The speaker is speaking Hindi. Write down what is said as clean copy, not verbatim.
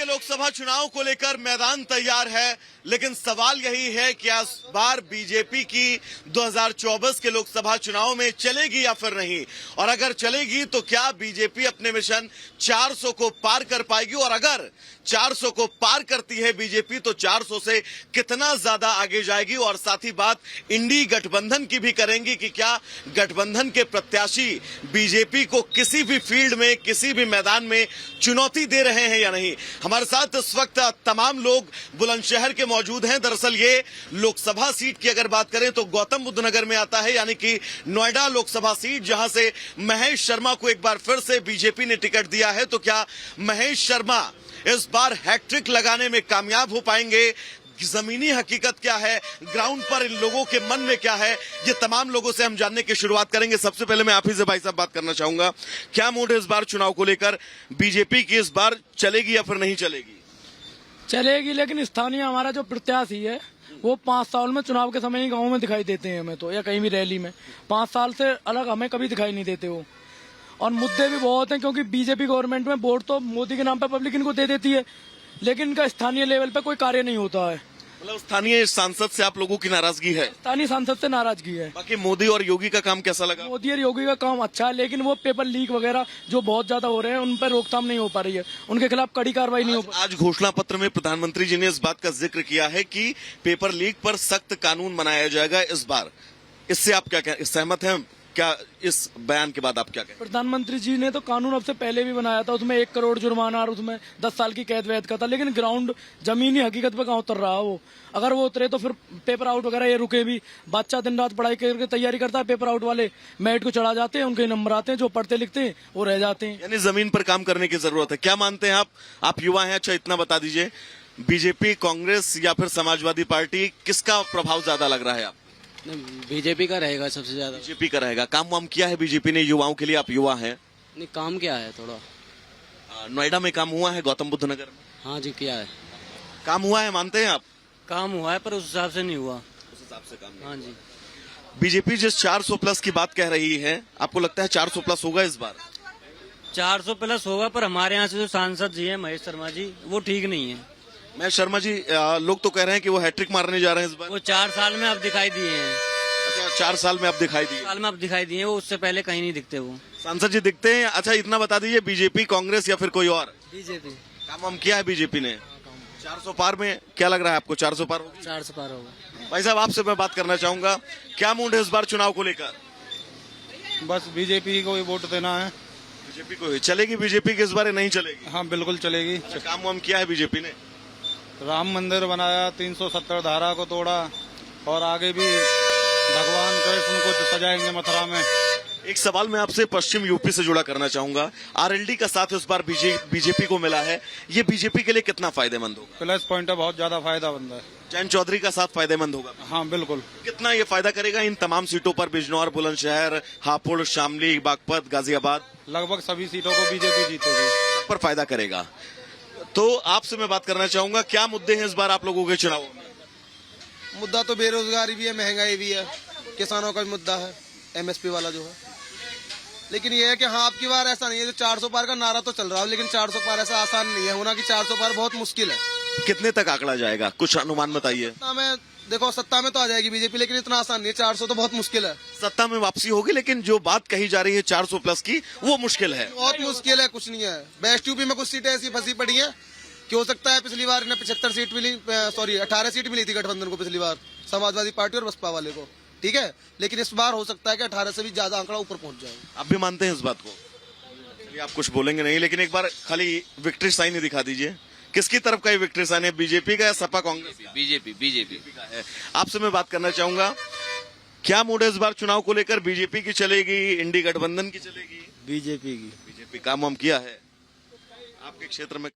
लोकसभा चुनाव को लेकर मैदान तैयार है, लेकिन सवाल यही है कि इस बार बीजेपी की 2024 के लोकसभा चुनाव में चलेगी या फिर नहीं। और अगर चलेगी तो क्या बीजेपी अपने मिशन 400 को पार कर पाएगी, और अगर 400 को पार करती है बीजेपी तो 400 से कितना ज्यादा आगे जाएगी। और साथ ही बात इंडी गठबंधन की भी करेंगी कि क्या गठबंधन के प्रत्याशी बीजेपी को किसी भी फील्ड में, किसी भी मैदान में चुनौती दे रहे हैं या नहीं। हमारे साथ इस वक्त तमाम लोग बुलंदशहर के मौजूद हैं। दरअसल ये लोकसभा सीट की अगर बात करें तो गौतम बुद्ध नगर में आता है, यानी कि नोएडा लोकसभा सीट, जहां से महेश शर्मा को एक बार फिर से बीजेपी ने टिकट दिया है। तो क्या महेश शर्मा इस बार हैट्रिक लगाने में कामयाब हो पाएंगे? जमीनी हकीकत क्या है, ग्राउंड पर इन लोगों के मन में क्या है, ये तमाम लोगों से हम जानने की शुरुआत करेंगे। सबसे पहले मैं आप ही से भाई साहब बात करना चाहूंगा, क्या मूड है इस बार चुनाव को लेकर? बीजेपी की इस बार चलेगी या फिर नहीं चलेगी? चलेगी, लेकिन स्थानीय हमारा जो प्रत्याशी है वो 5 साल में चुनाव के समय ही गाँव में दिखाई देते हैं हमें तो, या कहीं भी रैली में। 5 साल से अलग हमें कभी दिखाई नहीं देते वो। और मुद्दे भी बहुत हैं, क्योंकि बीजेपी गवर्नमेंट में वोट तो मोदी के नाम पर पब्लिक इनको दे देती है, लेकिन इनका स्थानीय लेवल पे कोई कार्य नहीं होता है। मतलब स्थानीय सांसद से आप लोगों की नाराजगी है? स्थानीय सांसद से नाराजगी है। बाकी मोदी और योगी का काम कैसा लगा? मोदी और योगी का काम अच्छा है, लेकिन वो पेपर लीक वगैरह जो बहुत ज्यादा हो रहे हैं उन पर रोकथाम नहीं हो पा रही है, उनके खिलाफ कड़ी कार्रवाई नहीं हो पा रही। आज घोषणा पत्र में प्रधानमंत्री जी ने इस बात का जिक्र किया है कि पेपर लीक पर सख्त कानून बनाया जाएगा इस बार। इससे आप क्या सहमत हैं? क्या इस बयान के बाद आप क्या कहें? प्रधानमंत्री जी ने तो कानून अब से पहले भी बनाया था, उसमें 1 करोड़ जुर्माना और उसमें 10 साल की कैद वैद का था, लेकिन ग्राउंड जमीनी हकीकत पे कहाँ उतर रहा है वो। अगर वो उतरे तो फिर पेपर आउट वगैरह ये रुके भी। बच्चा दिन रात पढ़ाई करके तैयारी करता है, पेपर आउट वाले मेरिट को चढ़ा जाते हैं, उनके नंबर आते हैं, जो पढ़ते लिखते हैं वो रह जाते हैं। यानी जमीन पर काम करने की जरूरत है। क्या मानते हैं आप युवा हैं, अच्छा इतना बता दीजिए, बीजेपी, कांग्रेस या फिर समाजवादी पार्टी, किसका प्रभाव ज्यादा लग रहा है? आप बीजेपी का रहेगा सबसे ज्यादा। बीजेपी का रहेगा। काम वाम किया है बीजेपी ने युवाओं के लिए? आप युवा हैं। नहीं, काम क्या है थोड़ा। नोएडा में काम हुआ है, गौतम बुद्ध नगर में? हाँ जी, किया है। काम हुआ है, मानते हैं आप? काम हुआ है पर उस हिसाब से नहीं हुआ। उस हिसाब से काम नहीं। हाँ जी। बीजेपी जिस 400 प्लस की बात कह रही है, आपको लगता है 400 प्लस होगा इस बार? 400 प्लस होगा, पर हमारे यहाँ से जो सांसद जी है महेश शर्मा जी, वो ठीक नहीं है। मैं शर्मा जी, लोग तो कह रहे हैं कि वो हैट्रिक मारने जा रहे हैं इस बार। वो 4 साल में अब दिखाई दिए हैं। अच्छा, 4 साल में अब दिखाई दिए? साल में अब दिखाई दिए, वो उससे पहले कहीं नहीं दिखते वो सांसद जी दिखते हैं। अच्छा इतना बता दीजिए, बीजेपी, कांग्रेस या फिर कोई और? बीजेपी। काम वाम किया है बीजेपी ने? 400 पार में क्या लग रहा है आपको? 400 पार होगी? 400 पार होगा। भाई साहब आपसे मैं बात करना चाहूंगा, क्या मूड है इस बार चुनाव को लेकर? बस बीजेपी को ही वोट देना है। बीजेपी को ही चलेगी? बीजेपी के इस बार नहीं चलेगी? हाँ बिल्कुल चलेगी। अच्छा, काम वाम किया है बीजेपी ने? राम मंदिर बनाया, 370 धारा को तोड़ा, और आगे भी भगवान कृष्ण को सजाएंगे मथुरा में। एक सवाल मैं आपसे पश्चिम यूपी से जुड़ा करना चाहूंगा, आरएलडी का साथ इस बार बीजेपी को मिला है, ये बीजेपी के लिए कितना फायदेमंद होगा? प्लस पॉइंट है, बहुत ज्यादा फायदा बंदा है। जैन चौधरी का साथ फायदेमंद होगा? हाँ बिल्कुल। कितना ये फायदा करेगा इन तमाम सीटों पर? बिजनौर, बुलंदशहर, हापुड़, शामली, बागपत, गाजियाबाद, लगभग सभी सीटों को बीजेपी जीतेगी। पर फायदा करेगा। तो आपसे मैं बात करना चाहूंगा, क्या मुद्दे हैं इस बार आप लोगों के चुनाव में? मुद्दा तो बेरोजगारी भी है, महंगाई भी है, किसानों का भी मुद्दा है, एमएसपी वाला जो है। लेकिन ये है कि हाँ, आपकी बार ऐसा नहीं है, जो 400 पार का नारा तो चल रहा है, लेकिन 400 पार ऐसा आसान नहीं है होना कि 400 पार बहुत मुश्किल है। कितने तक आंकड़ा जाएगा, कुछ अनुमान बताइए। देखो सत्ता में तो आ जाएगी बीजेपी, लेकिन इतना आसान नहीं है। 400 तो बहुत मुश्किल है। सत्ता में वापसी होगी, लेकिन जो बात कही जा रही है 400 प्लस की, वो मुश्किल है। बहुत मुश्किल है, कुछ नहीं है। वेस्ट यूपी में कुछ सीटें ऐसी फंसी पड़ी हैं कि हो सकता है पिछली बार इन्हें 75 सीट मिली, 18 सीट मिली थी गठबंधन को पिछली बार, समाजवादी पार्टी और बसपा वाले को, ठीक है। लेकिन इस बार हो सकता है कि 18 से भी ज्यादा आंकड़ा ऊपर पहुंच जाए। आप भी मानते हैं इस बात को? चलिए, आप कुछ बोलेंगे नहीं, लेकिन एक बार खाली विक्ट्री साइन ही दिखा दीजिए। किसकी तरफ का ये विक्ट्री साइन है, बीजेपी का या सपा कांग्रेस का? बीजेपी का है। आपसे मैं बात करना चाहूंगा, क्या मूड है इस बार चुनाव को लेकर? बीजेपी की चलेगी, इंडी गठबंधन की चलेगी? बीजेपी की। बीजेपी काम वाम किया है आपके क्षेत्र में?